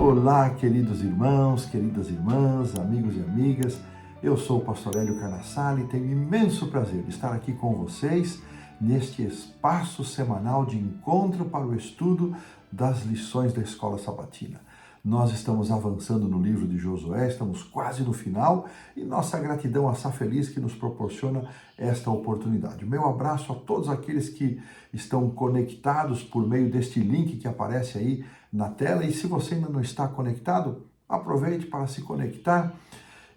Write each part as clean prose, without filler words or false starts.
Olá, queridos irmãos, queridas irmãs, amigos e amigas. Eu sou o pastor Hélio Carnassali e tenho imenso prazer de estar aqui com vocês neste espaço semanal de encontro para o estudo das lições da Escola Sabatina. Nós estamos avançando no livro de Josué, estamos quase no final e nossa gratidão a Safeliz que nos proporciona esta oportunidade. Meu abraço a todos aqueles que estão conectados por meio deste link que aparece aí na tela, e se você ainda não está conectado, aproveite para se conectar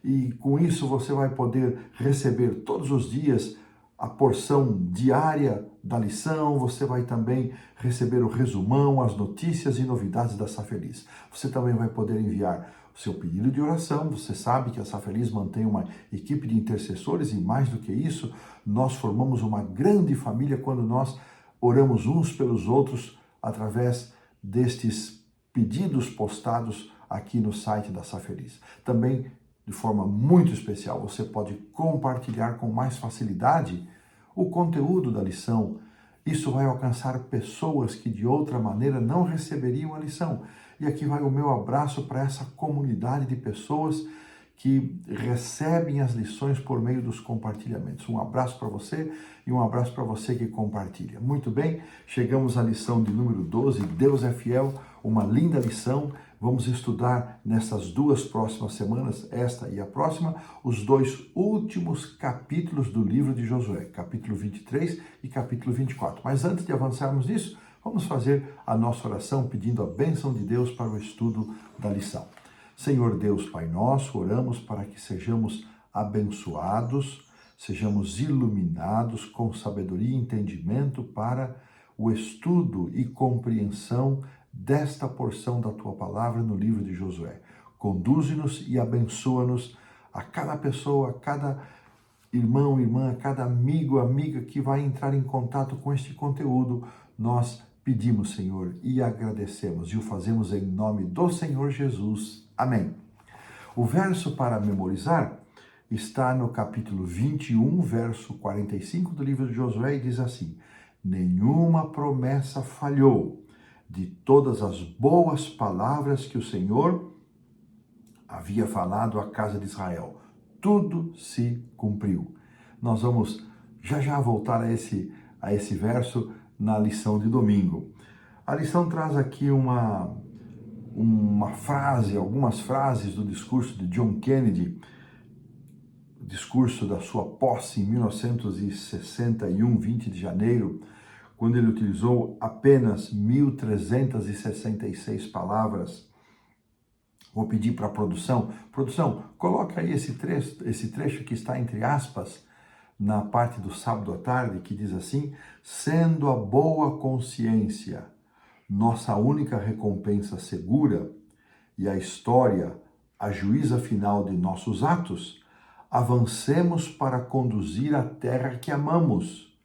e com isso você vai poder receber todos os dias a porção diária da lição. Você vai também receber o resumão, as notícias e novidades da Safeliz. Você também vai poder enviar o seu pedido de oração. Você sabe que a Safeliz mantém uma equipe de intercessores e, mais do que isso, nós formamos uma grande família quando nós oramos uns pelos outros através destes pedidos postados aqui no site da Safeliz. Também, de forma muito especial, você pode compartilhar com mais facilidade o conteúdo da lição. Isso vai alcançar pessoas que de outra maneira não receberiam a lição. E aqui vai o meu abraço para essa comunidade de pessoas que recebem as lições por meio dos compartilhamentos. Um abraço para você e um abraço para você que compartilha. Muito bem, chegamos à lição de número 12, Deus é fiel, uma linda lição. Vamos estudar nessas duas próximas semanas, esta e a próxima, os dois últimos capítulos do livro de Josué, capítulo 23 e capítulo 24. Mas antes de avançarmos nisso, vamos fazer a nossa oração pedindo a bênção de Deus para o estudo da lição. Senhor Deus, Pai nosso, oramos para que sejamos abençoados, sejamos iluminados com sabedoria e entendimento para o estudo e compreensão desta porção da Tua Palavra no livro de Josué. Conduze-nos e abençoa-nos a cada pessoa, a cada irmão, irmã, a cada amigo, amiga que vai entrar em contato com este conteúdo. Nós pedimos, Senhor, e agradecemos, e o fazemos em nome do Senhor Jesus. Amém. O verso para memorizar está no capítulo 21, verso 45 do livro de Josué, e diz assim: nenhuma promessa falhou de todas as boas palavras que o Senhor havia falado à casa de Israel. Tudo se cumpriu. Nós vamos já voltar a esse verso na lição de domingo. A lição traz aqui uma frase, algumas frases do discurso de John Kennedy, discurso da sua posse em 1961, 20 de janeiro, quando ele utilizou apenas 1.366 palavras. Vou pedir para a produção, coloca aí esse trecho que está entre aspas, na parte do sábado à tarde, que diz assim: sendo a boa consciência nossa única recompensa segura e a história a juíza final de nossos atos, avancemos para conduzir a terra que amamos,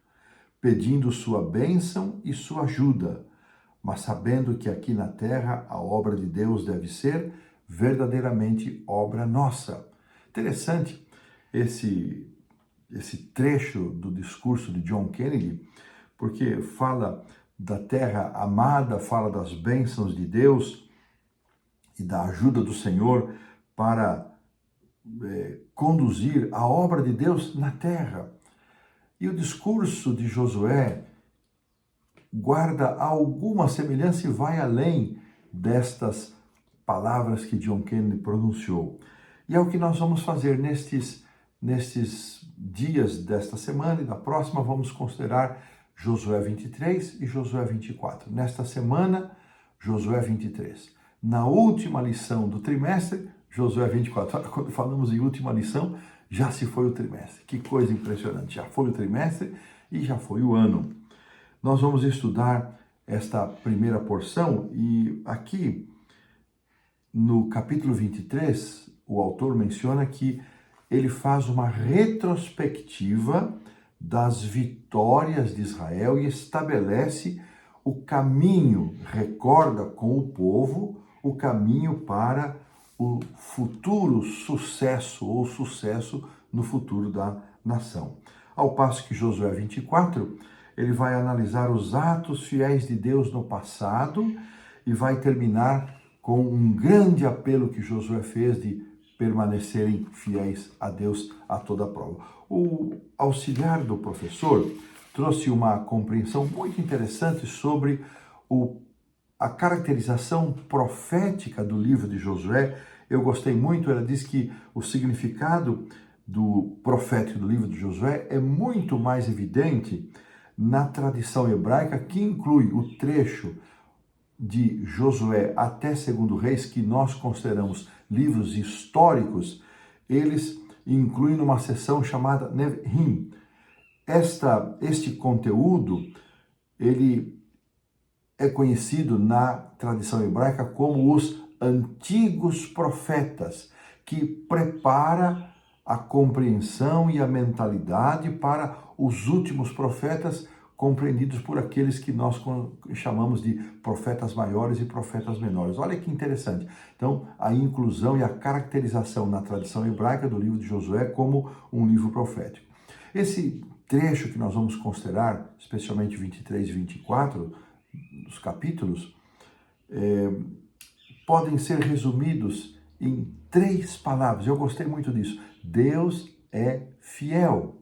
pedindo sua bênção e sua ajuda, mas sabendo que aqui na terra a obra de Deus deve ser verdadeiramente obra nossa. Interessante esse trecho do discurso de John Kennedy, porque fala da terra amada, fala das bênçãos de Deus e da ajuda do Senhor para conduzir a obra de Deus na terra. E o discurso de Josué guarda alguma semelhança e vai além destas palavras que John Kennedy pronunciou. E é o que nós vamos fazer nestes dias desta semana, e da próxima vamos considerar Josué 23 e Josué 24. Nesta semana, Josué 23. Na última lição do trimestre, Josué 24. Quando falamos em última lição, já se foi o trimestre. Que coisa impressionante. Já foi o trimestre e já foi o ano. Nós vamos estudar esta primeira porção e aqui no capítulo 23, o autor menciona que ele faz uma retrospectiva das vitórias de Israel e estabelece o caminho, recorda com o povo o caminho para o futuro sucesso ou sucesso no futuro da nação. Ao passo que Josué 24, ele vai analisar os atos fiéis de Deus no passado e vai terminar com um grande apelo que Josué fez de permanecerem fiéis a Deus a toda prova. O auxiliar do professor trouxe uma compreensão muito interessante sobre a caracterização profética do livro de Josué. Eu gostei muito. Ela diz que o significado do profético do livro de Josué é muito mais evidente na tradição hebraica, que inclui o trecho de Josué até 2 Reis, que nós consideramos livros históricos. Eles incluem numa seção chamada Nevim. Este conteúdo, ele é conhecido na tradição hebraica como os antigos profetas, que prepara a compreensão e a mentalidade para os últimos profetas, compreendidos por aqueles que nós chamamos de profetas maiores e profetas menores. Olha que interessante. Então, a inclusão e a caracterização na tradição hebraica do livro de Josué como um livro profético. Esse trecho que nós vamos considerar, especialmente 23 e 24, os capítulos, podem ser resumidos em 3 palavras. Eu gostei muito disso. Deus é fiel.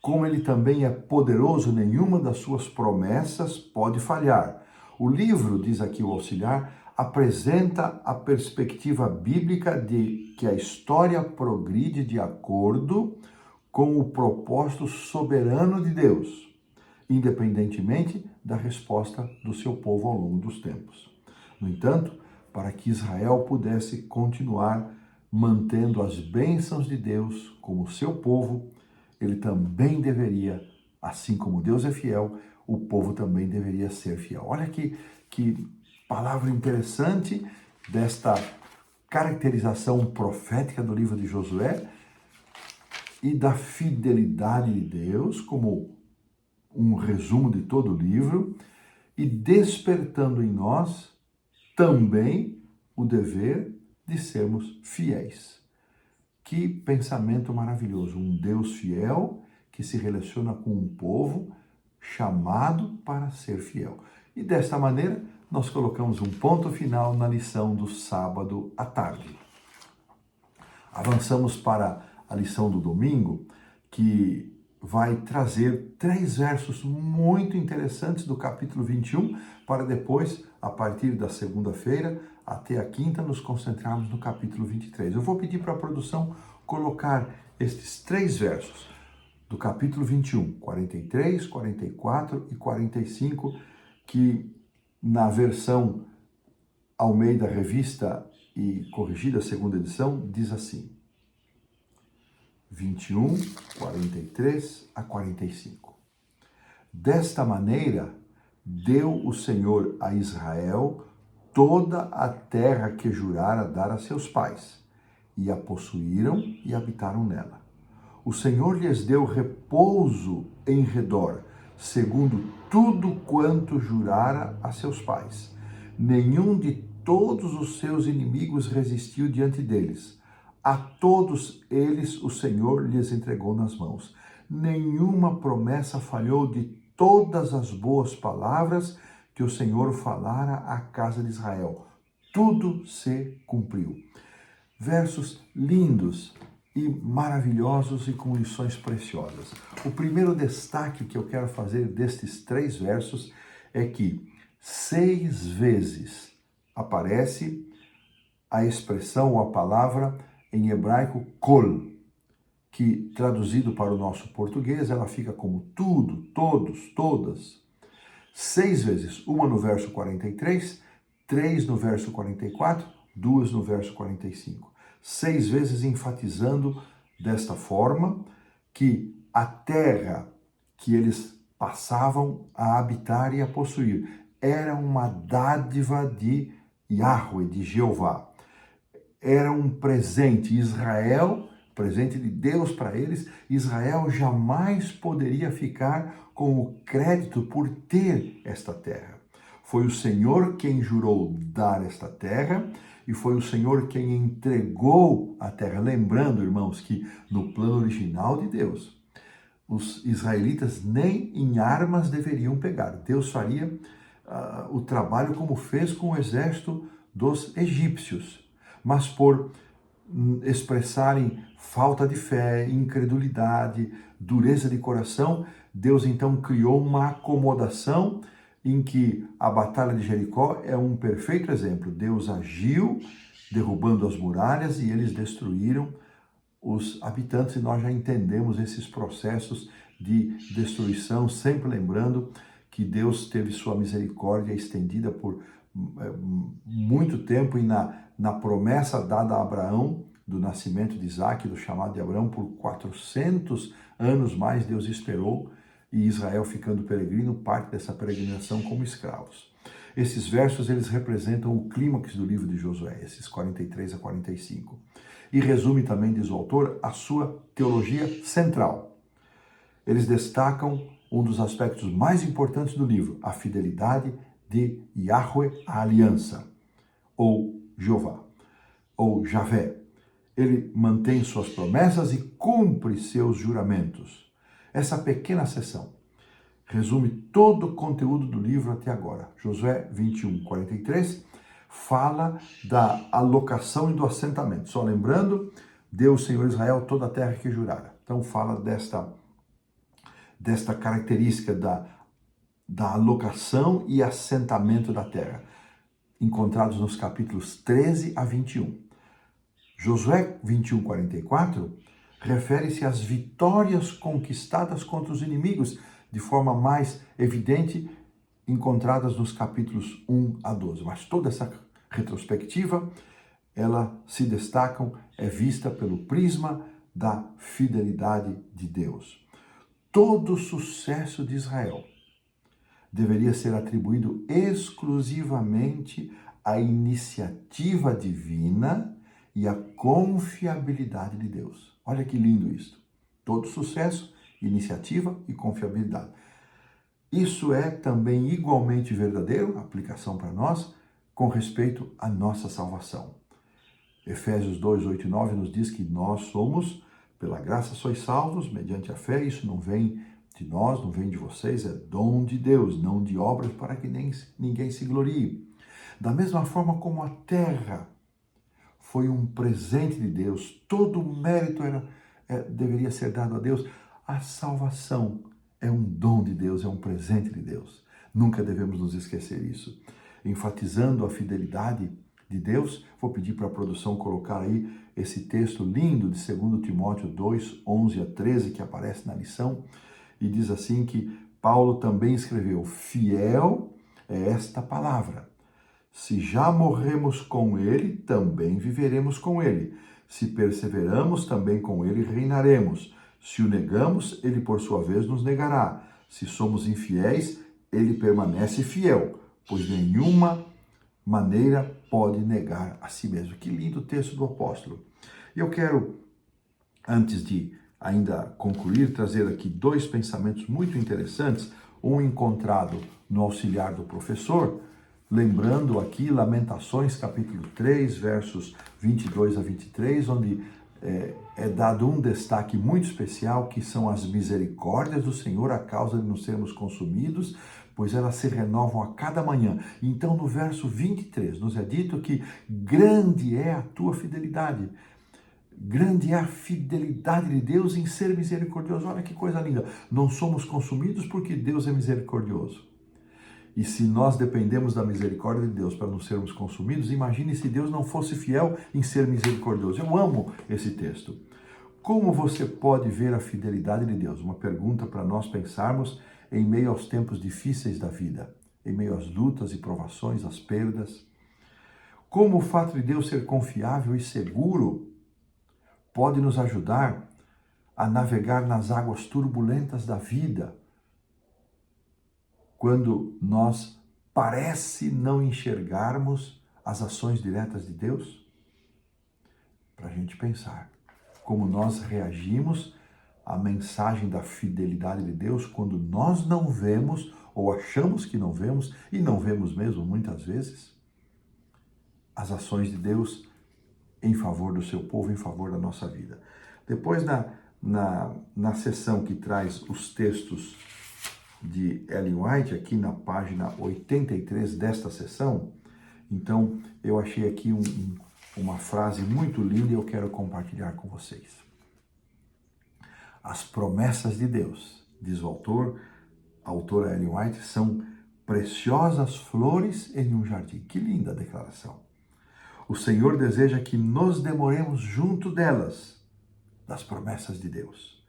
Como ele também é poderoso, nenhuma das suas promessas pode falhar. O livro, diz aqui o auxiliar, apresenta a perspectiva bíblica de que a história progride de acordo com o propósito soberano de Deus, independentemente da resposta do seu povo ao longo dos tempos. No entanto, para que Israel pudesse continuar mantendo as bênçãos de Deus como seu povo, ele também deveria, assim como Deus é fiel, o povo também deveria ser fiel. Olha que palavra interessante desta caracterização profética do livro de Josué e da fidelidade de Deus, como um resumo de todo o livro, e despertando em nós também o dever de sermos fiéis. Que pensamento maravilhoso! Um Deus fiel que se relaciona com um povo chamado para ser fiel. E desta maneira, nós colocamos um ponto final na lição do sábado à tarde. Avançamos para a lição do domingo, que vai trazer 3 versos muito interessantes do capítulo 21, para depois, a partir da segunda-feira até a quinta, nos concentrarmos no capítulo 23. Eu vou pedir para a produção colocar estes 3 versos do capítulo 21, 43, 44 e 45, que na versão Almeida Revista e Corrigida, segunda edição, diz assim: 21, 43 a 45. Desta maneira, deu o Senhor a Israel toda a terra que jurara dar a seus pais, e a possuíram e habitaram nela. O Senhor lhes deu repouso em redor, segundo tudo quanto jurara a seus pais. Nenhum de todos os seus inimigos resistiu diante deles. A todos eles o Senhor lhes entregou nas mãos. Nenhuma promessa falhou de todas as boas palavras que o Senhor falara à casa de Israel. Tudo se cumpriu. Versos lindos e maravilhosos e com lições preciosas. O primeiro destaque que eu quero fazer destes 3 versos é que 6 vezes aparece a expressão ou a palavra em hebraico kol, que traduzido para o nosso português, ela fica como tudo, todos, todas. 6 vezes, uma no verso 43, 3 no verso 44, 2 no verso 45. 6 vezes enfatizando desta forma que a terra que eles passavam a habitar e a possuir era uma dádiva de Yahweh, de Jeová. Era um presente, Israel, presente de Deus para eles. Israel jamais poderia ficar com o crédito por ter esta terra. Foi o Senhor quem jurou dar esta terra e foi o Senhor quem entregou a terra. Lembrando, irmãos, que no plano original de Deus, os israelitas nem em armas deveriam pegar. Deus faria o trabalho como fez com o exército dos egípcios, mas por expressarem falta de fé, incredulidade, dureza de coração, Deus então criou uma acomodação em que a Batalha de Jericó é um perfeito exemplo. Deus agiu derrubando as muralhas e eles destruíram os habitantes, e nós já entendemos esses processos de destruição, sempre lembrando que Deus teve sua misericórdia estendida por muito tempo e na promessa dada a Abraão, do nascimento de Isaac, do chamado de Abraão, por 400 anos mais Deus esperou, e Israel, ficando peregrino, parte dessa peregrinação como escravos. Esses versos, eles representam o clímax do livro de Josué, esses 43 a 45. E resume também, diz o autor, a sua teologia central. Eles destacam um dos aspectos mais importantes do livro, a fidelidade de Yahweh à aliança, ou Jeová, ou Javé. Ele mantém suas promessas e cumpre seus juramentos. Essa pequena seção resume todo o conteúdo do livro até agora. Josué 21, 43 fala da alocação e do assentamento. Só lembrando, deu o Senhor Israel toda a terra que jurara. Então fala desta característica da alocação e assentamento da terra, encontrados nos capítulos 13 a 21. Josué 21, 44 refere-se às vitórias conquistadas contra os inimigos, de forma mais evidente, encontradas nos capítulos 1 a 12. Mas toda essa retrospectiva, ela se destaca, é vista pelo prisma da fidelidade de Deus. Todo o sucesso de Israel deveria ser atribuído exclusivamente à iniciativa divina e à confiabilidade de Deus. Olha que lindo isso. Todo sucesso, iniciativa e confiabilidade. Isso é também igualmente verdadeiro, aplicação para nós, com respeito à nossa salvação. Efésios 2, 8 e 9 nos diz que nós somos, pela graça sois salvos, mediante a fé. Isso não vem de nós, não vem de vocês, é dom de Deus, não de obras, para que ninguém se glorie. Da mesma forma como a terra foi um presente de Deus, todo o mérito deveria ser dado a Deus, a salvação é um dom de Deus, é um presente de Deus. Nunca devemos nos esquecer isso. Enfatizando a fidelidade de Deus, vou pedir para a produção colocar aí esse texto lindo de 2 Timóteo 2, 11 a 13, que aparece na lição, e diz assim que Paulo também escreveu: fiel é esta palavra. Se já morremos com ele, também viveremos com ele. Se perseveramos, também com ele reinaremos. Se o negamos, ele por sua vez nos negará. Se somos infiéis, ele permanece fiel, pois nenhuma maneira pode negar a si mesmo. Que lindo texto do apóstolo. E eu quero, antes de ainda concluir, trazer aqui dois pensamentos muito interessantes, um encontrado no auxiliar do professor, lembrando aqui Lamentações, capítulo 3, versos 22 a 23, onde é dado um destaque muito especial, que são as misericórdias do Senhor a causa de não sermos consumidos, pois elas se renovam a cada manhã. Então, no verso 23, nos é dito que grande é a tua fidelidade. Grande é a fidelidade de Deus em ser misericordioso. Olha que coisa linda. Não somos consumidos porque Deus é misericordioso. E se nós dependemos da misericórdia de Deus para não sermos consumidos, imagine se Deus não fosse fiel em ser misericordioso. Eu amo esse texto. Como você pode ver a fidelidade de Deus? Uma pergunta para nós pensarmos em meio aos tempos difíceis da vida, em meio às lutas e provações, às perdas. Como o fato de Deus ser confiável e seguro pode nos ajudar a navegar nas águas turbulentas da vida, quando nós parece não enxergarmos as ações diretas de Deus? Para a gente pensar como nós reagimos à mensagem da fidelidade de Deus quando nós não vemos ou achamos que não vemos, e não vemos mesmo muitas vezes, as ações de Deus em favor do seu povo, em favor da nossa vida. Depois, na seção que traz os textos de Ellen White, aqui na página 83 desta seção, Então, eu achei aqui uma frase muito linda e eu quero compartilhar com vocês. As promessas de Deus, diz o autor, a autora Ellen White, são preciosas flores em um jardim. Que linda declaração. O Senhor deseja que nos demoremos junto delas, das promessas de Deus,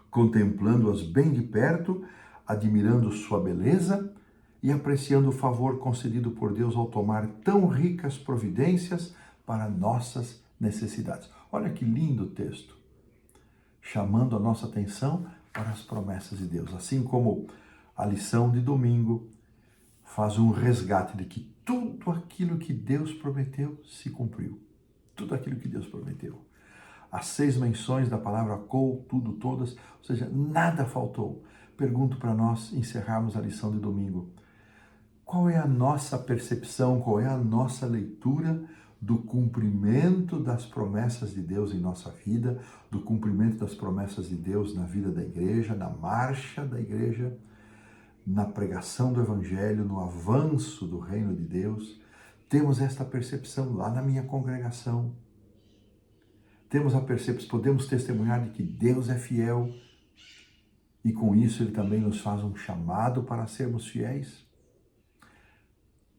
contemplando-as bem de perto, admirando sua beleza e apreciando o favor concedido por Deus ao tomar tão ricas providências para nossas necessidades. Olha que lindo texto, chamando a nossa atenção para as promessas de Deus. Assim como a lição de domingo faz um resgate de que tudo aquilo que Deus prometeu se cumpriu. Tudo aquilo que Deus prometeu. As 6 menções da palavra tudo, todas, ou seja, nada faltou. Pergunto para nós encerrarmos a lição de domingo. Qual é a nossa percepção, qual é a nossa leitura do cumprimento das promessas de Deus em nossa vida, do cumprimento das promessas de Deus na vida da igreja, na marcha da igreja, na pregação do Evangelho, no avanço do reino de Deus? Temos esta percepção lá na minha congregação. Temos a percepção, podemos testemunhar de que Deus é fiel e com isso Ele também nos faz um chamado para sermos fiéis.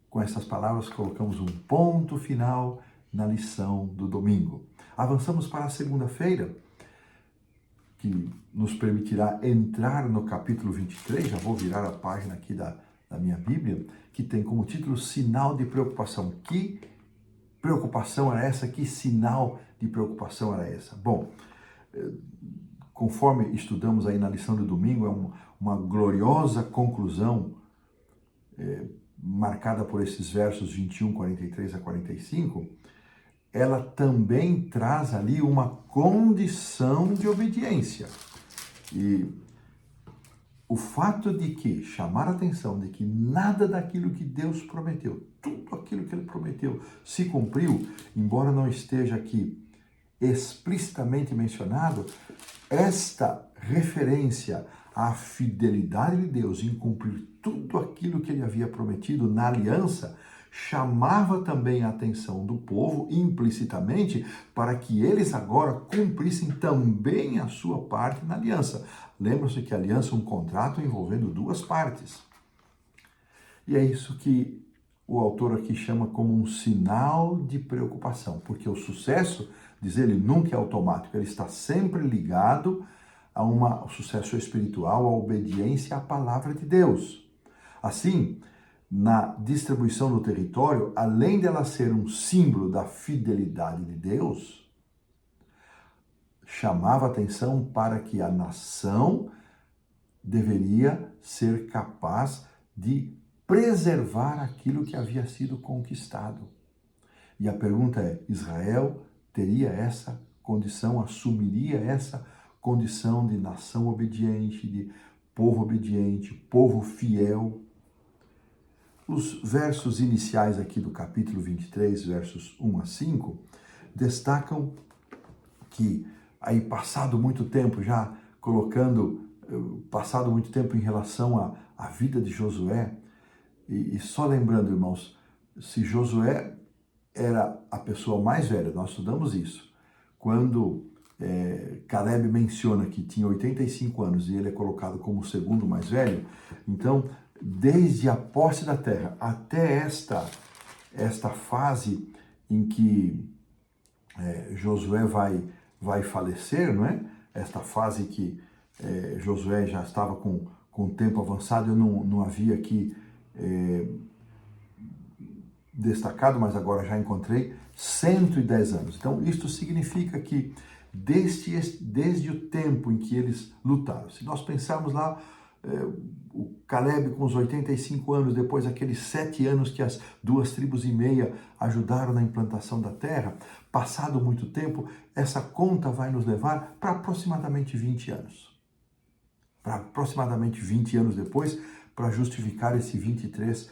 Com essas palavras colocamos um ponto final na lição do domingo. Avançamos para a segunda-feira, que nos permitirá entrar no capítulo 23, já vou virar a página aqui da minha Bíblia, que tem como título Sinal de Preocupação. Que preocupação era essa? Que sinal de preocupação era essa? Bom, conforme estudamos aí na lição do domingo, é uma gloriosa conclusão marcada por esses versos 21, 43 a 45, ela também traz ali uma condição de obediência. E o fato de que, chamar a atenção de que nada daquilo que Deus prometeu, tudo aquilo que Ele prometeu se cumpriu, embora não esteja aqui explicitamente mencionado, esta referência à fidelidade de Deus em cumprir tudo aquilo que Ele havia prometido na aliança, chamava também a atenção do povo implicitamente para que eles agora cumprissem também a sua parte na aliança. Lembra-se que a aliança é um contrato envolvendo 2 partes. E é isso que o autor aqui chama como um sinal de preocupação, porque o sucesso, diz ele, nunca é automático, ele está sempre ligado ao sucesso espiritual, à obediência à palavra de Deus. Assim, na distribuição do território, além dela ser um símbolo da fidelidade de Deus, chamava atenção para que a nação deveria ser capaz de preservar aquilo que havia sido conquistado. E a pergunta é, Israel teria essa condição, assumiria essa condição de nação obediente, de povo fiel? Os versos iniciais aqui do capítulo 23, versos 1 a 5, destacam que aí passado muito tempo já passado muito tempo em relação à vida de Josué, e só lembrando, irmãos, se Josué era a pessoa mais velha, nós estudamos isso, quando Caleb menciona que tinha 85 anos e ele é colocado como o segundo mais velho, então, desde a posse da terra até esta fase em que Josué vai falecer, não é? Esta fase que Josué já estava com o tempo avançado, eu não havia aqui destacado, mas agora já encontrei, 110 anos. Então, isto significa que desde o tempo em que eles lutaram, se nós pensarmos lá, o Caleb com os 85 anos, depois aqueles 7 anos que as 2 tribos e meia ajudaram na implantação da terra, passado muito tempo, essa conta vai nos levar para aproximadamente 20 anos. Para aproximadamente 20 anos depois, para justificar esse 23,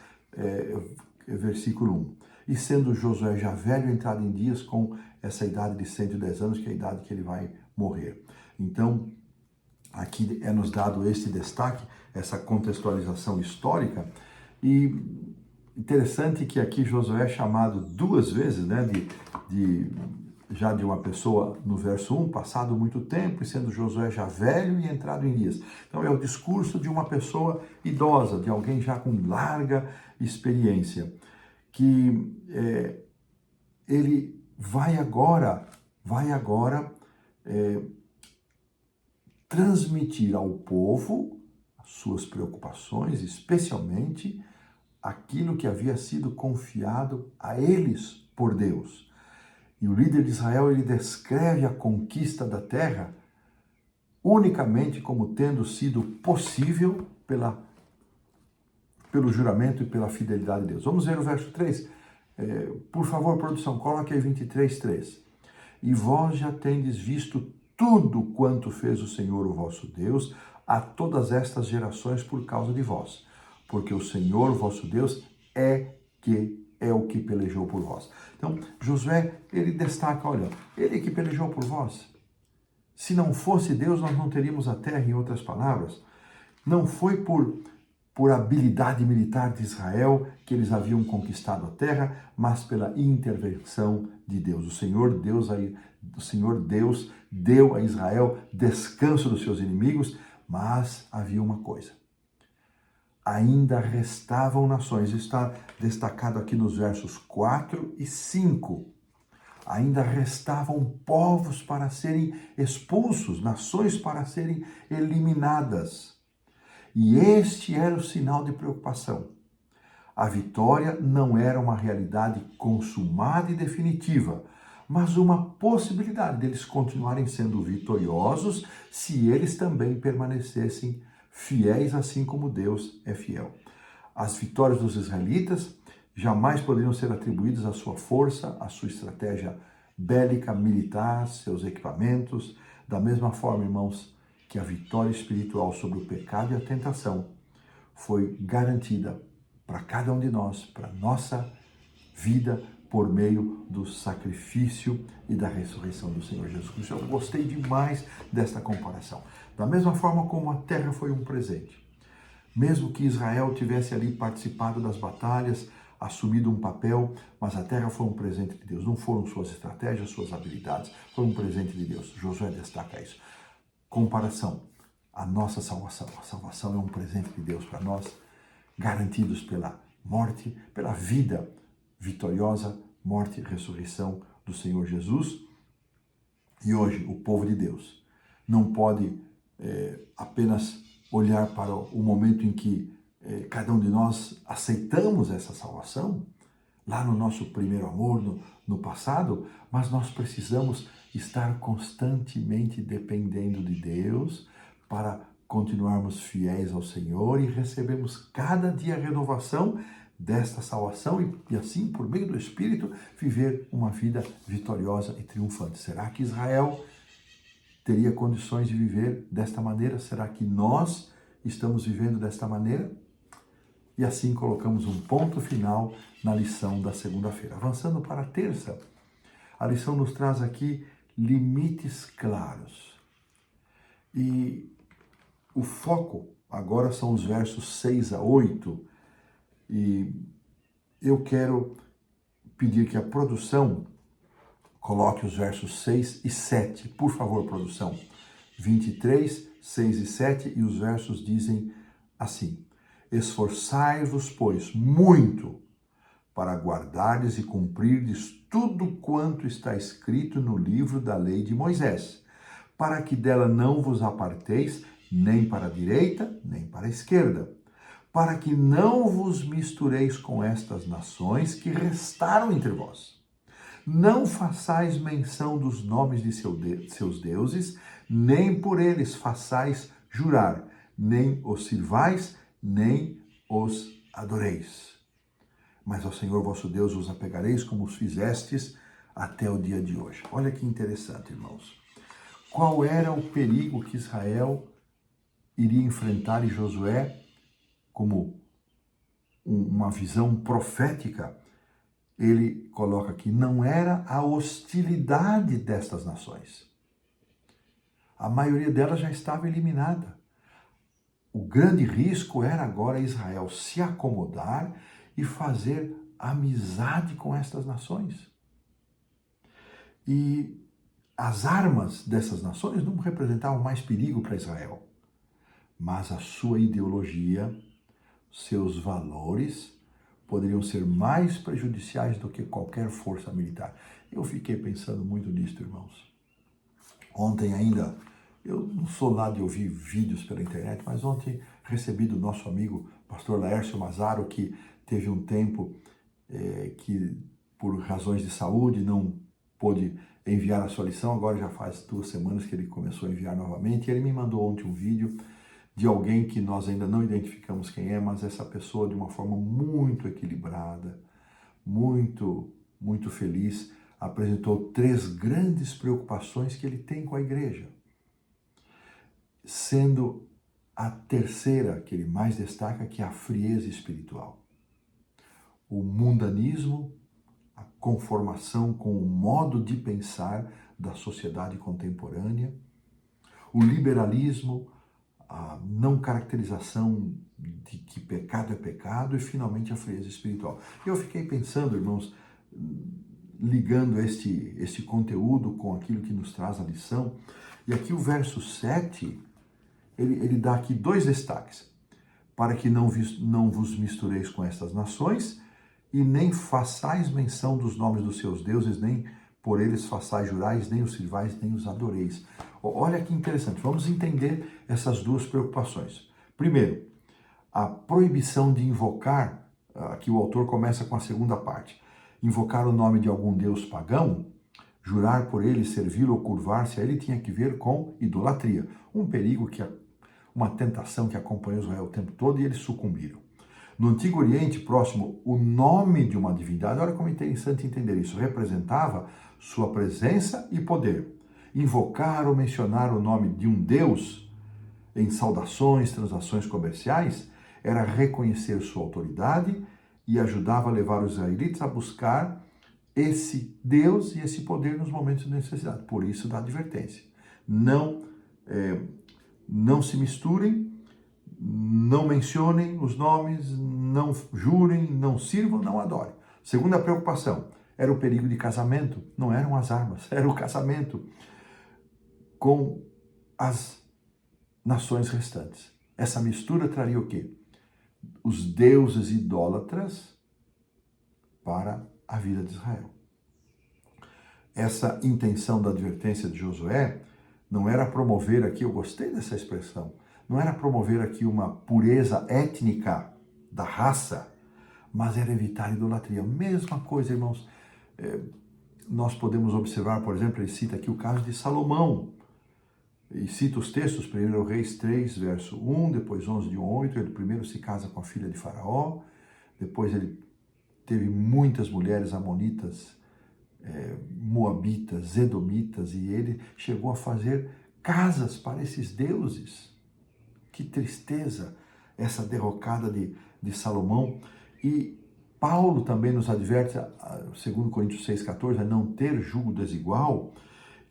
versículo 1. E sendo Josué já velho, entrado em dias, com essa idade de 110 anos, que é a idade que ele vai morrer. Então, aqui é nos dado este destaque, essa contextualização histórica, e Interessante que aqui Josué é chamado duas vezes, né, já de uma pessoa no verso 1, passado muito tempo, e sendo Josué já velho e entrado em dias. Então é o discurso de uma pessoa idosa, de alguém já com larga experiência, que ele vai agora transmitir ao povo as suas preocupações, especialmente aquilo que havia sido confiado a eles por Deus. E o líder de Israel, ele descreve a conquista da terra unicamente como tendo sido possível pelo juramento e pela fidelidade de Deus. Vamos ver o verso 3. Por favor, produção, coloque aí 23:3. E vós já tendes visto tudo quanto fez o Senhor, o vosso Deus, a todas estas gerações por causa de vós. Porque o Senhor, o vosso Deus, é o que pelejou por vós. Então, Josué, ele destaca, olha, ele que pelejou por vós. Se não fosse Deus, nós não teríamos a terra, em outras palavras. Não foi por habilidade militar de Israel que eles haviam conquistado a terra, mas pela intervenção de Deus. O Senhor Deus deu a Israel descanso dos seus inimigos, mas havia uma coisa. Ainda restavam nações, está destacado aqui nos versos 4 e 5. Ainda restavam povos para serem expulsos, nações para serem eliminadas. E este era o sinal de preocupação. A vitória não era uma realidade consumada e definitiva, mas uma possibilidade deles continuarem sendo vitoriosos se eles também permanecessem fiéis, assim como Deus é fiel. As vitórias dos israelitas jamais poderiam ser atribuídas à sua força, à sua estratégia bélica, militar, seus equipamentos. Da mesma forma, irmãos, que a vitória espiritual sobre o pecado e a tentação foi garantida para cada um de nós, para nossa vida, por meio do sacrifício e da ressurreição do Senhor Jesus Cristo. Eu gostei demais desta comparação. Da mesma forma como a terra foi um presente. Mesmo que Israel tivesse ali participado das batalhas, assumido um papel, mas a terra foi um presente de Deus. Não foram suas estratégias, suas habilidades, foi um presente de Deus. Josué destaca isso. Comparação, a nossa salvação. A salvação é um presente de Deus para nós, garantidos pela morte, pela vida vitoriosa, morte e ressurreição do Senhor Jesus. E hoje o povo de Deus não pode apenas olhar para o momento em que cada um de nós aceitamos essa salvação, lá no nosso primeiro amor, no passado, mas nós precisamos estar constantemente dependendo de Deus para continuarmos fiéis ao Senhor e recebemos cada dia a renovação desta salvação e assim, por meio do Espírito, viver uma vida vitoriosa e triunfante. Será que Israel teria condições de viver desta maneira? Será que nós estamos vivendo desta maneira? E assim colocamos um ponto final na lição da segunda-feira. Avançando para a terça, a lição nos traz aqui limites claros. E o foco agora são os versos 6 a 8. E eu quero pedir que a produção coloque os versos 6 e 7. Por favor, produção. 23, 6 e 7, e os versos dizem assim: Esforçai-vos, pois, muito para guardardes e cumprirdes tudo quanto está escrito no livro da lei de Moisés, para que dela não vos aparteis nem para a direita, nem para a esquerda, para que não vos mistureis com estas nações que restaram entre vós. Não façais menção dos nomes de seus deuses, nem por eles façais jurar, nem os sirvais, nem os adoreis. Mas ao Senhor vosso Deus vos apegareis como os fizestes até o dia de hoje. Olha que interessante, irmãos. Qual era o perigo que Israel iria enfrentar, e Josué, como uma visão profética, ele coloca aqui, não era a hostilidade destas nações. A maioria delas já estava eliminada. O grande risco era agora Israel se acomodar e fazer amizade com estas nações. E as armas dessas nações não representavam mais perigo para Israel, mas a sua ideologia, seus valores, poderiam ser mais prejudiciais do que qualquer força militar. Eu fiquei pensando muito nisso, irmãos. Ontem ainda, eu não sou lá de ouvir vídeos pela internet, mas ontem recebi do nosso amigo pastor Laércio Mazaro, que teve um tempo que por razões de saúde não pôde enviar a sua lição, agora já faz 2 semanas que ele começou a enviar novamente, e ele me mandou ontem um vídeo de alguém que nós ainda não identificamos quem é, mas essa pessoa de uma forma muito equilibrada, muito feliz, apresentou 3 grandes preocupações que ele tem com a igreja, sendo a terceira que ele mais destaca, que é a frieza espiritual. O mundanismo, a conformação com o modo de pensar da sociedade contemporânea, o liberalismo, a não caracterização de que pecado é pecado e, finalmente, a frieza espiritual. Eu fiquei pensando, irmãos, ligando este conteúdo com aquilo que nos traz a lição, e aqui o verso 7, ele dá aqui 2 destaques. Para que não vos mistureis com estas nações, e nem façais menção dos nomes dos seus deuses, nem por eles façais jurais, nem os sirvais, nem os adoreis. Olha que interessante, vamos entender essas 2 preocupações. Primeiro, a proibição de invocar, aqui o autor começa com a segunda parte, invocar o nome de algum deus pagão, jurar por ele, servi-lo ou curvar-se a ele, tinha que ver com idolatria. Um perigo, uma tentação que acompanhou Israel o tempo todo, e eles sucumbiram. No Antigo Oriente Próximo, o nome de uma divindade, olha como é interessante entender isso, representava sua presença e poder. Invocar ou mencionar o nome de um Deus em saudações, transações comerciais, era reconhecer sua autoridade e ajudava a levar os israelitas a buscar esse Deus e esse poder nos momentos de necessidade. Por isso, da advertência. Não se misturem, não mencionem os nomes, não jurem, não sirvam, não adorem. Segunda preocupação, era o perigo de casamento. Não eram as armas, era o casamento com as nações restantes. Essa mistura traria o quê? Os deuses idólatras para a vida de Israel. Essa intenção da advertência de Josué não era promover aqui, eu gostei dessa expressão, não era promover aqui uma pureza étnica da raça, mas era evitar a idolatria. Mesma coisa, irmãos, nós podemos observar, por exemplo, ele cita aqui o caso de Salomão, e cita os textos, 1 Reis 3, verso 1, depois 11 de 1 a 8, ele primeiro se casa com a filha de Faraó, depois ele teve muitas mulheres amonitas, moabitas, edomitas, e ele chegou a fazer casas para esses deuses. Que tristeza essa derrocada de Salomão. E Paulo também nos adverte, segundo Coríntios 6,14, a não ter jugo desigual.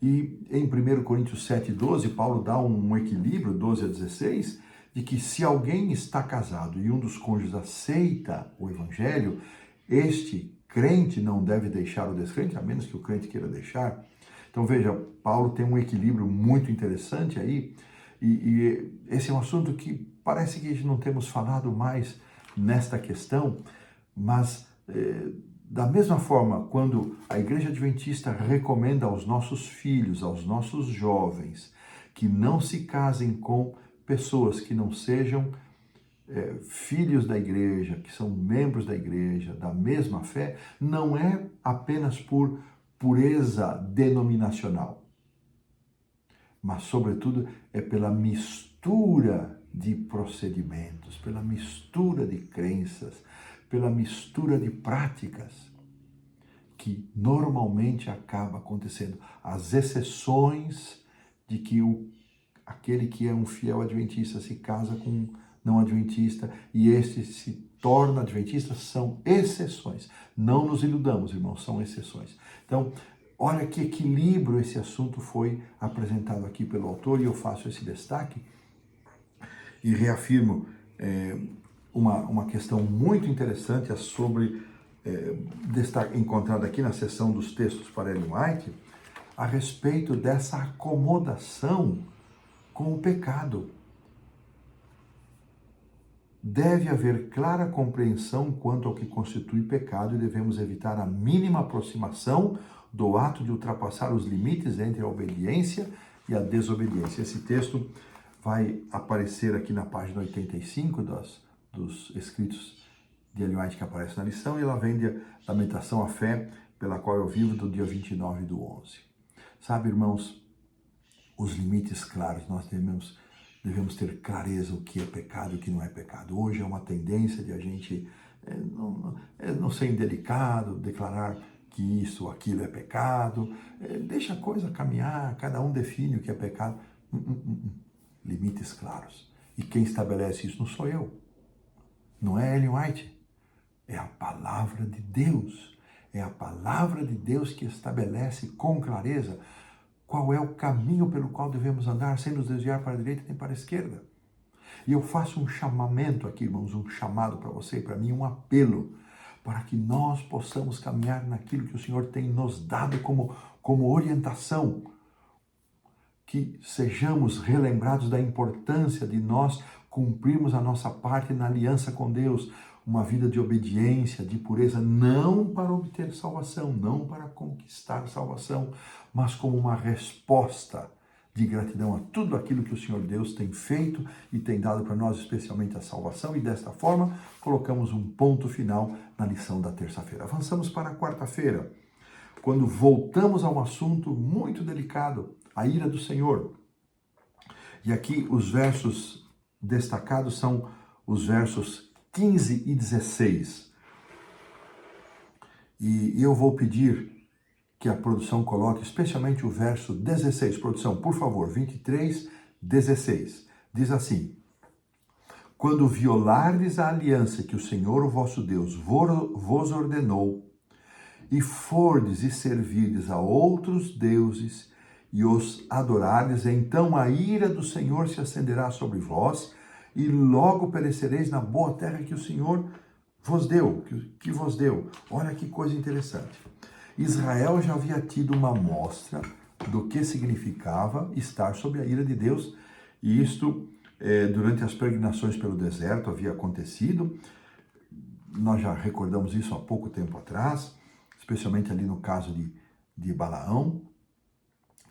E em 1 Coríntios 7,12, Paulo dá um equilíbrio, 12 a 16, de que se alguém está casado e um dos cônjuges aceita o evangelho, este crente não deve deixar o descrente, a menos que o crente queira deixar. Então veja, Paulo tem um equilíbrio muito interessante aí, e esse é um assunto que parece que não temos falado mais nesta questão, mas da mesma forma, quando a Igreja Adventista recomenda aos nossos filhos, aos nossos jovens, que não se casem com pessoas que não sejam filhos da igreja, que são membros da igreja, da mesma fé, não é apenas por pureza denominacional, mas, sobretudo, é pela mistura de procedimentos, pela mistura de crenças, pela mistura de práticas, que normalmente acaba acontecendo. As exceções de que aquele que é um fiel adventista se casa com um não adventista e este se torna adventista são exceções. Não nos iludamos, irmãos, são exceções. Então, olha que equilíbrio esse assunto foi apresentado aqui pelo autor, e eu faço esse destaque e reafirmo uma questão muito interessante encontrada aqui na seção dos textos para Ellen White, a respeito dessa acomodação com o pecado. Deve haver clara compreensão quanto ao que constitui pecado e devemos evitar a mínima aproximação do ato de ultrapassar os limites entre a obediência e a desobediência. Esse texto vai aparecer aqui na página 85 dos escritos de Ellen White que aparece na lição, e ela vem da meditação à fé pela qual eu vivo do dia 29/11. Sabe, irmãos, os limites claros, nós devemos ter clareza o que é pecado e o que não é pecado. Hoje é uma tendência de a gente não ser indelicado, declarar que isso ou aquilo é pecado, deixa a coisa caminhar, cada um define o que é pecado. Limites claros. E quem estabelece isso não sou eu, não é Ellen White, é a palavra de Deus. É a palavra de Deus que estabelece com clareza qual é o caminho pelo qual devemos andar, sem nos desviar para a direita nem para a esquerda. E eu faço um chamamento aqui, irmãos, um chamado para você e para mim, um apelo, para que nós possamos caminhar naquilo que o Senhor tem nos dado como orientação, que sejamos relembrados da importância de nós cumprirmos a nossa parte na aliança com Deus, uma vida de obediência, de pureza, não para obter salvação, não para conquistar salvação, mas como uma resposta de gratidão a tudo aquilo que o Senhor Deus tem feito e tem dado para nós, especialmente a salvação, e desta forma colocamos um ponto final na lição da terça-feira. Avançamos para a quarta-feira, quando voltamos a um assunto muito delicado, a ira do Senhor. E aqui os versos destacados são os versos 15 e 16. E eu vou pedir que a produção coloque especialmente o verso 16. Produção, por favor, 23, 16. Diz assim: quando violardes a aliança que o Senhor, o vosso Deus, vos ordenou, e fordes e servirdes a outros deuses, e os adorardes, então a ira do Senhor se acenderá sobre vós, e logo perecereis na boa terra que o Senhor vos deu, que vos deu. Olha que coisa interessante. Israel já havia tido uma amostra do que significava estar sob a ira de Deus, e isto durante as peregrinações pelo deserto havia acontecido. Nós já recordamos isso há pouco tempo atrás, especialmente ali no caso de Balaão,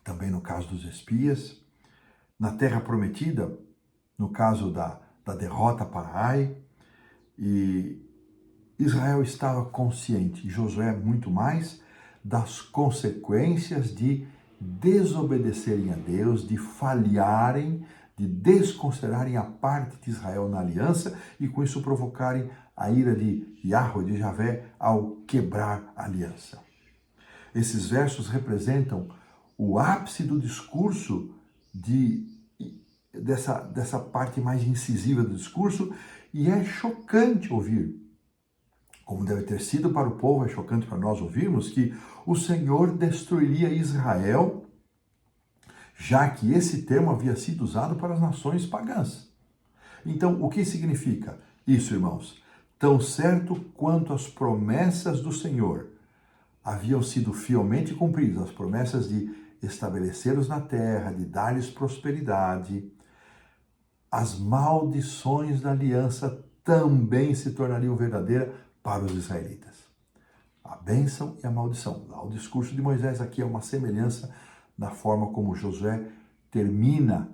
também no caso dos espias, na terra prometida, no caso da derrota para Ai, e Israel estava consciente, e Josué muito mais, das consequências de desobedecerem a Deus, de falharem, de desconsiderarem a parte de Israel na aliança e com isso provocarem a ira de Yahweh, de Javé, ao quebrar a aliança. Esses versos representam o ápice do discurso dessa parte mais incisiva do discurso, e é chocante ouvir, como deve ter sido para o povo, é chocante para nós ouvirmos, que o Senhor destruiria Israel, já que esse termo havia sido usado para as nações pagãs. Então, o que significa isso, irmãos? Tão certo quanto as promessas do Senhor haviam sido fielmente cumpridas, as promessas de estabelecê-los na terra, de dar-lhes prosperidade, as maldições da aliança também se tornariam verdadeiras para os israelitas. A bênção e a maldição. Lá o discurso de Moisés aqui é uma semelhança da forma como Josué termina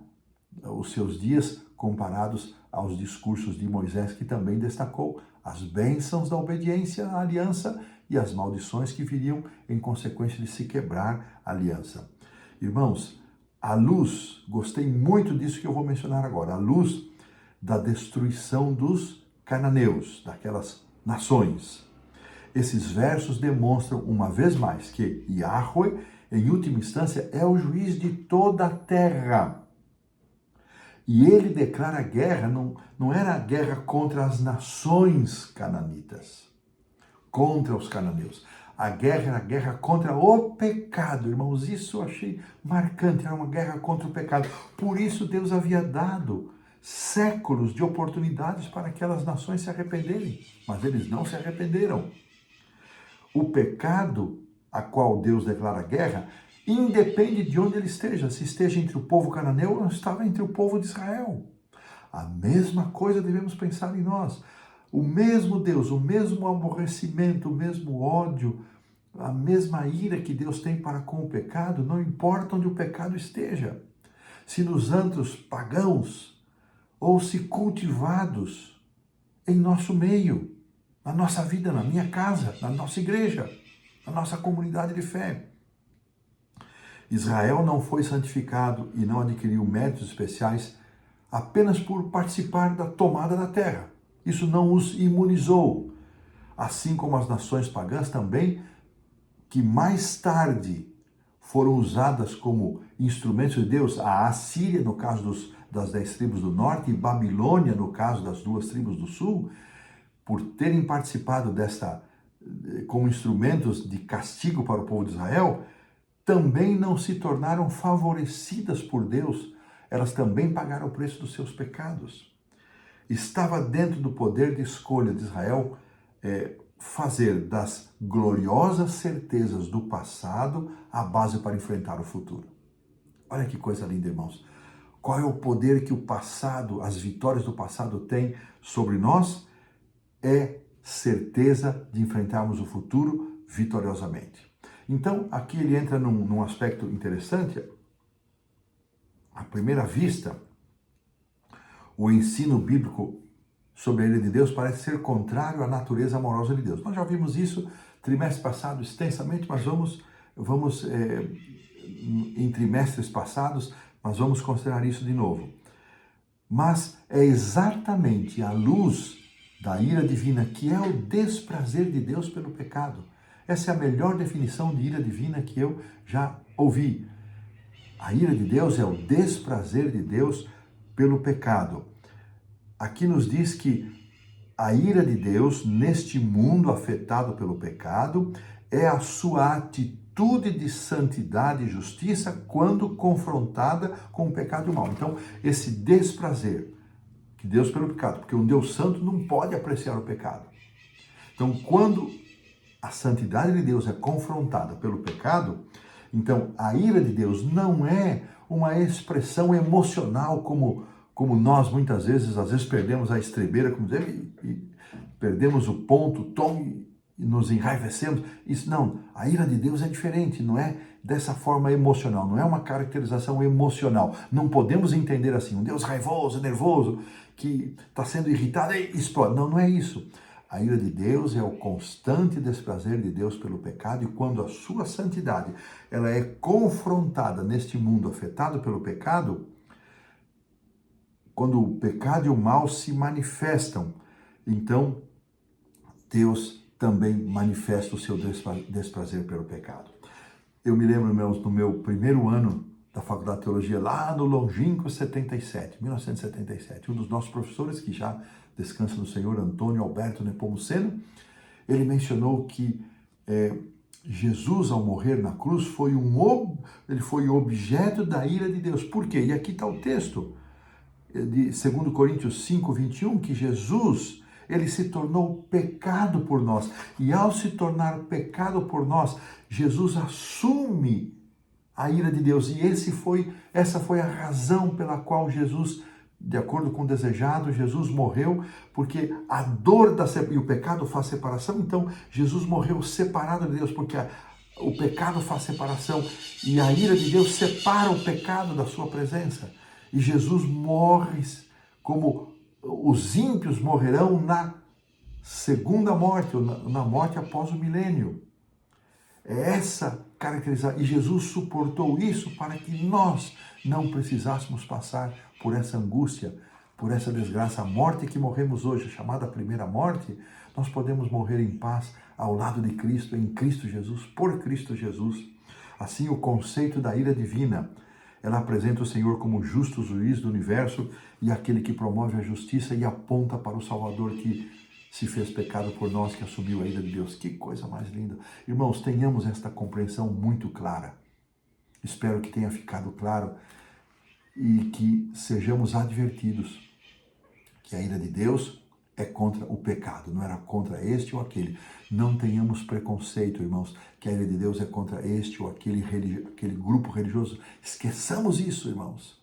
os seus dias comparados aos discursos de Moisés, que também destacou as bênçãos da obediência à aliança e as maldições que viriam em consequência de se quebrar a aliança. Irmãos, à luz, gostei muito disso que eu vou mencionar agora, à luz da destruição dos cananeus, daquelas nações. Esses versos demonstram uma vez mais que Yahweh, em última instância, é o juiz de toda a terra. E ele declara guerra, não era a guerra contra as nações cananitas, contra os cananeus. A guerra era a guerra contra o pecado, irmãos. Isso eu achei marcante, era uma guerra contra o pecado. Por isso Deus havia dado séculos de oportunidades para aquelas nações se arrependerem, mas eles não se arrependeram. O pecado a qual Deus declara guerra independe de onde ele esteja, se esteja entre o povo cananeu ou estava entre o povo de Israel. A mesma coisa devemos pensar em nós. O mesmo Deus, o mesmo aborrecimento, o mesmo ódio, a mesma ira que Deus tem para com o pecado, não importa onde o pecado esteja. Se nos antros pagãos ou se cultivados em nosso meio, na nossa vida, na minha casa, na nossa igreja, na nossa comunidade de fé. Israel não foi santificado e não adquiriu méritos especiais apenas por participar da tomada da terra. Isso não os imunizou. Assim como as nações pagãs também, que mais tarde foram usadas como instrumentos de Deus, a Assíria, no caso das 10 tribos do norte, e Babilônia, no caso das 2 tribos do sul, por terem participado como instrumentos de castigo para o povo de Israel, também não se tornaram favorecidas por Deus, elas também pagaram o preço dos seus pecados. Estava dentro do poder de escolha de Israel fazer das gloriosas certezas do passado a base para enfrentar o futuro. Olha que coisa linda, irmãos. Qual é o poder que o passado, as vitórias do passado têm sobre nós? É certeza de enfrentarmos o futuro vitoriosamente. Então, aqui ele entra num aspecto interessante. À primeira vista, o ensino bíblico sobre a ira de Deus parece ser contrário à natureza amorosa de Deus. Nós já vimos isso trimestre passado extensamente, mas vamos em trimestres passados, mas vamos considerar isso de novo. Mas é exatamente à luz da ira divina que é o desprazer de Deus pelo pecado. Essa é a melhor definição de ira divina que eu já ouvi. A ira de Deus é o desprazer de Deus pelo pecado. Aqui nos diz que a ira de Deus neste mundo afetado pelo pecado é a sua atitude de santidade e justiça quando confrontada com o pecado e o mal. Então, esse desprazer de Deus pelo pecado, porque um Deus santo não pode apreciar o pecado. Então, quando a santidade de Deus é confrontada pelo pecado, então a ira de Deus não é uma expressão emocional como nós muitas vezes, perdemos a estrebeira, como dizer, e perdemos o ponto, o tom e nos enraivecemos. Isso não, a ira de Deus é diferente, não é dessa forma emocional, não é uma caracterização emocional. Não podemos entender assim, um Deus raivoso, nervoso, que está sendo irritado e explode. Não, não é isso. A ira de Deus é o constante desprazer de Deus pelo pecado, e quando a sua santidade ela é confrontada neste mundo afetado pelo pecado, quando o pecado e o mal se manifestam, então Deus também manifesta o seu desprazer pelo pecado. Eu me lembro, no meu primeiro ano da Faculdade de Teologia, lá no longínquo 1977, um dos nossos professores, que já descansa no Senhor, Antônio Alberto Nepomuceno, ele mencionou que Jesus, ao morrer na cruz, ele foi objeto da ira de Deus. Por quê? E aqui está o texto de 2 Coríntios 5, 21, que Jesus, ele se tornou pecado por nós. E ao se tornar pecado por nós, Jesus assume a ira de Deus. E essa foi a razão pela qual Jesus, de acordo com o desejado, Jesus morreu, porque a dor e o pecado faz separação. Então, Jesus morreu separado de Deus, porque o pecado faz separação. E a ira de Deus separa o pecado da sua presença. E Jesus morre como os ímpios morrerão na segunda morte, ou na morte após o milênio. É essa caracterização. E Jesus suportou isso para que nós não precisássemos passar por essa angústia, por essa desgraça. A morte que morremos hoje, chamada primeira morte, nós podemos morrer em paz ao lado de Cristo, em Cristo Jesus, por Cristo Jesus. Assim, o conceito da ira divina, ela apresenta o Senhor como justo juiz do universo e aquele que promove a justiça e aponta para o Salvador que se fez pecado por nós, que assumiu a ira de Deus. Que coisa mais linda. Irmãos, tenhamos esta compreensão muito clara. Espero que tenha ficado claro e que sejamos advertidos E a ira de Deus é contra o pecado, não era contra este ou aquele. Não tenhamos preconceito, irmãos, que a ira de Deus é contra este ou aquele grupo religioso. Esqueçamos isso, irmãos.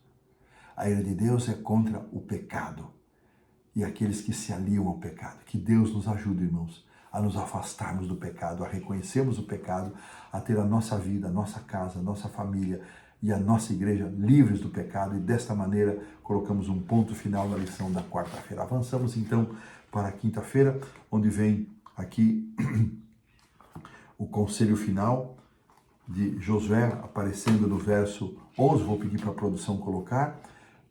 A ira de Deus é contra o pecado e aqueles que se aliam ao pecado. Que Deus nos ajude, irmãos, a nos afastarmos do pecado, a reconhecermos o pecado, a ter a nossa vida, a nossa casa, a nossa família e a nossa igreja livres do pecado, e desta maneira colocamos um ponto final na lição da quarta-feira. Avançamos então para a quinta-feira, onde vem aqui o conselho final de Josué, aparecendo no verso 11, vou pedir para a produção colocar,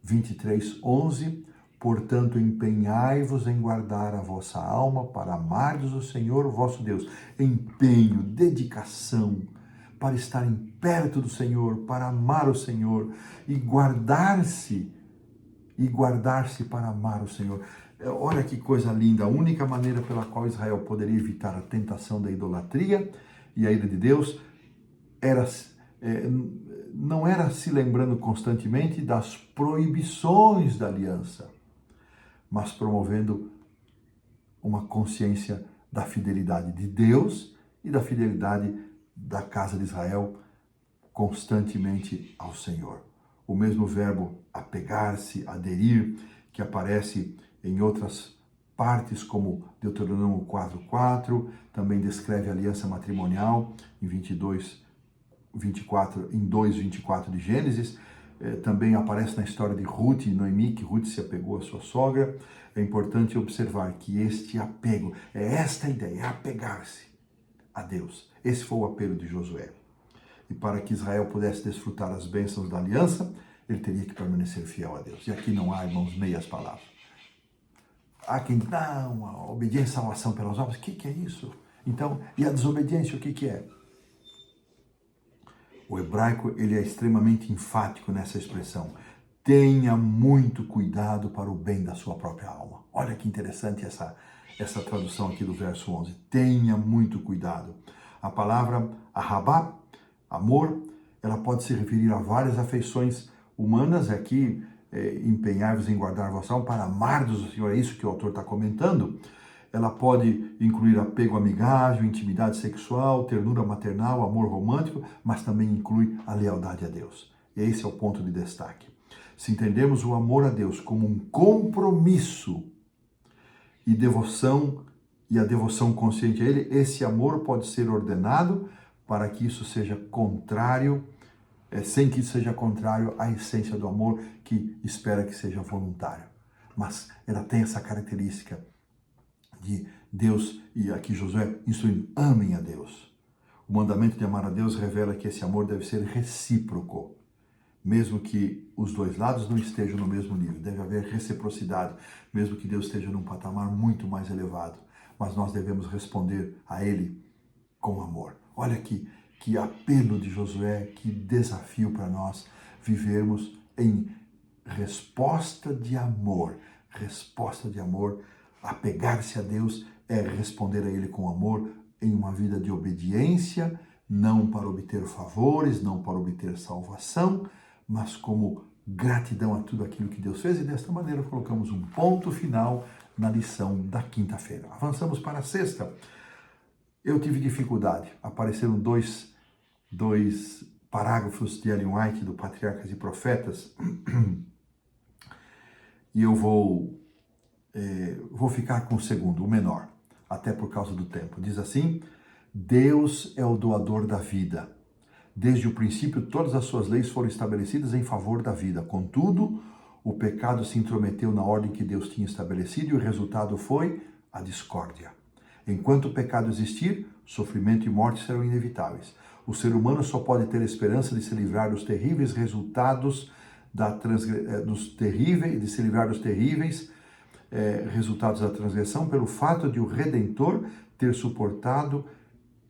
23:11. Portanto, empenhai-vos em guardar a vossa alma para amardes o Senhor, o vosso Deus. Empenho, dedicação, para estarem perto do Senhor, para amar o Senhor e guardar-se para amar o Senhor. Olha que coisa linda, a única maneira pela qual Israel poderia evitar a tentação da idolatria e a ira de Deus não era se lembrando constantemente das proibições da aliança, mas promovendo uma consciência da fidelidade de Deus e da fidelidade da casa de Israel constantemente ao Senhor. O mesmo verbo apegar-se, aderir, que aparece em outras partes, como Deuteronômio 4:4, também descreve a aliança matrimonial em 2:24 de Gênesis, também aparece na história de Ruth e Noemi, que Ruth se apegou à sua sogra. É importante observar que este apego, esta ideia, é apegar-se a Deus. Esse foi o apelo de Josué. E para que Israel pudesse desfrutar as bênçãos da aliança, ele teria que permanecer fiel a Deus. E aqui não há, irmãos, meias palavras. Há quem não, a obediência e salvação pelas obras, o que é isso? Então, e a desobediência, o que é? O hebraico, ele é extremamente enfático nessa expressão. Tenha muito cuidado para o bem da sua própria alma. Olha que interessante essa tradução aqui do verso 11. Tenha muito cuidado. A palavra ahabá, amor, ela pode se referir a várias afeições humanas. Aqui, empenhar-vos em guardar a vossa alma para amar-vos o Senhor. É isso que o autor está comentando. Ela pode incluir apego amigável, intimidade sexual, ternura maternal, amor romântico, mas também inclui a lealdade a Deus. E esse é o ponto de destaque. Se entendermos o amor a Deus como um compromisso e a devoção consciente a Ele, esse amor pode ser ordenado para que isso seja contrário, sem que isso seja contrário à essência do amor, que espera que seja voluntário. Mas ela tem essa característica de Deus, e aqui Josué instruindo, amem a Deus. O mandamento de amar a Deus revela que esse amor deve ser recíproco, mesmo que os dois lados não estejam no mesmo nível. Deve haver reciprocidade, mesmo que Deus esteja num patamar muito mais elevado. Mas nós devemos responder a Ele com amor. Olha que apelo de Josué, que desafio para nós vivermos em resposta de amor. Resposta de amor. Apegar-se a Deus é responder a Ele com amor em uma vida de obediência, não para obter favores, não para obter salvação, mas como gratidão a tudo aquilo que Deus fez. E desta maneira colocamos um ponto final na lição da quinta-feira. Avançamos para a sexta. Eu tive dificuldade. Apareceram dois parágrafos de Ellen White, do Patriarcas e Profetas, e eu vou ficar com o segundo, o menor, até por causa do tempo. Diz assim: Deus é o doador da vida. Desde o princípio, todas as suas leis foram estabelecidas em favor da vida. Contudo, o pecado se intrometeu na ordem que Deus tinha estabelecido e o resultado foi a discórdia. Enquanto o pecado existir, sofrimento e morte serão inevitáveis. O ser humano só pode ter esperança de se livrar dos terríveis resultados resultados da transgressão pelo fato de o Redentor ter suportado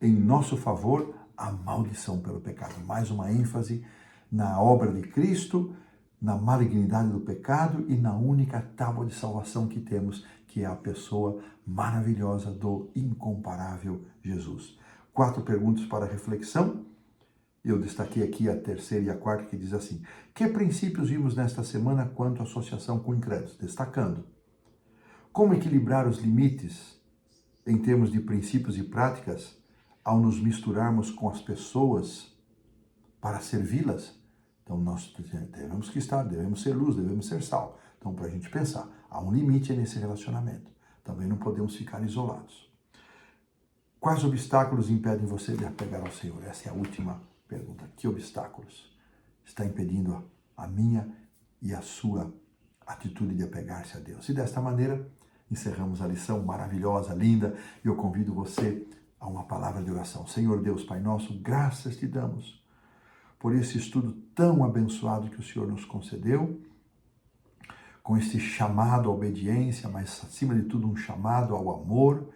em nosso favor a maldição pelo pecado. Mais uma ênfase na obra de Cristo, na malignidade do pecado e na única tábua de salvação que temos, que é a pessoa maravilhosa do incomparável Jesus. 4 perguntas para reflexão. Eu destaquei aqui a terceira e a quarta, que diz assim: que princípios vimos nesta semana quanto à associação com incrédulos? Destacando: Como equilibrar os limites em termos de princípios e práticas ao nos misturarmos com as pessoas para servi-las? Então, nós devemos ser luz, devemos ser sal. Então, para a gente pensar, há um limite nesse relacionamento. Também não podemos ficar isolados. Quais obstáculos impedem você de apegar ao Senhor? Essa é a última pergunta. Que obstáculos está impedindo a minha e a sua atitude de apegar-se a Deus? E desta maneira, encerramos a lição maravilhosa, linda, e eu convido você a uma palavra de oração. Senhor Deus, Pai nosso, graças te damos por esse estudo tão abençoado que o Senhor nos concedeu, com esse chamado à obediência, mas acima de tudo um chamado ao amor.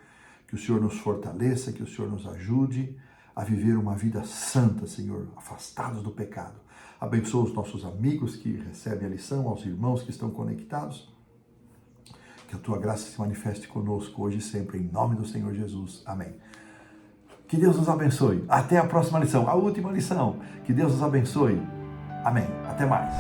Que o Senhor nos fortaleça, que o Senhor nos ajude a viver uma vida santa, Senhor, afastados do pecado. Abençoa os nossos amigos que recebem a lição, aos irmãos que estão conectados. Que a tua graça se manifeste conosco hoje e sempre, em nome do Senhor Jesus. Amém. Que Deus nos abençoe. Até a próxima lição, a última lição. Que Deus nos abençoe. Amém. Até mais.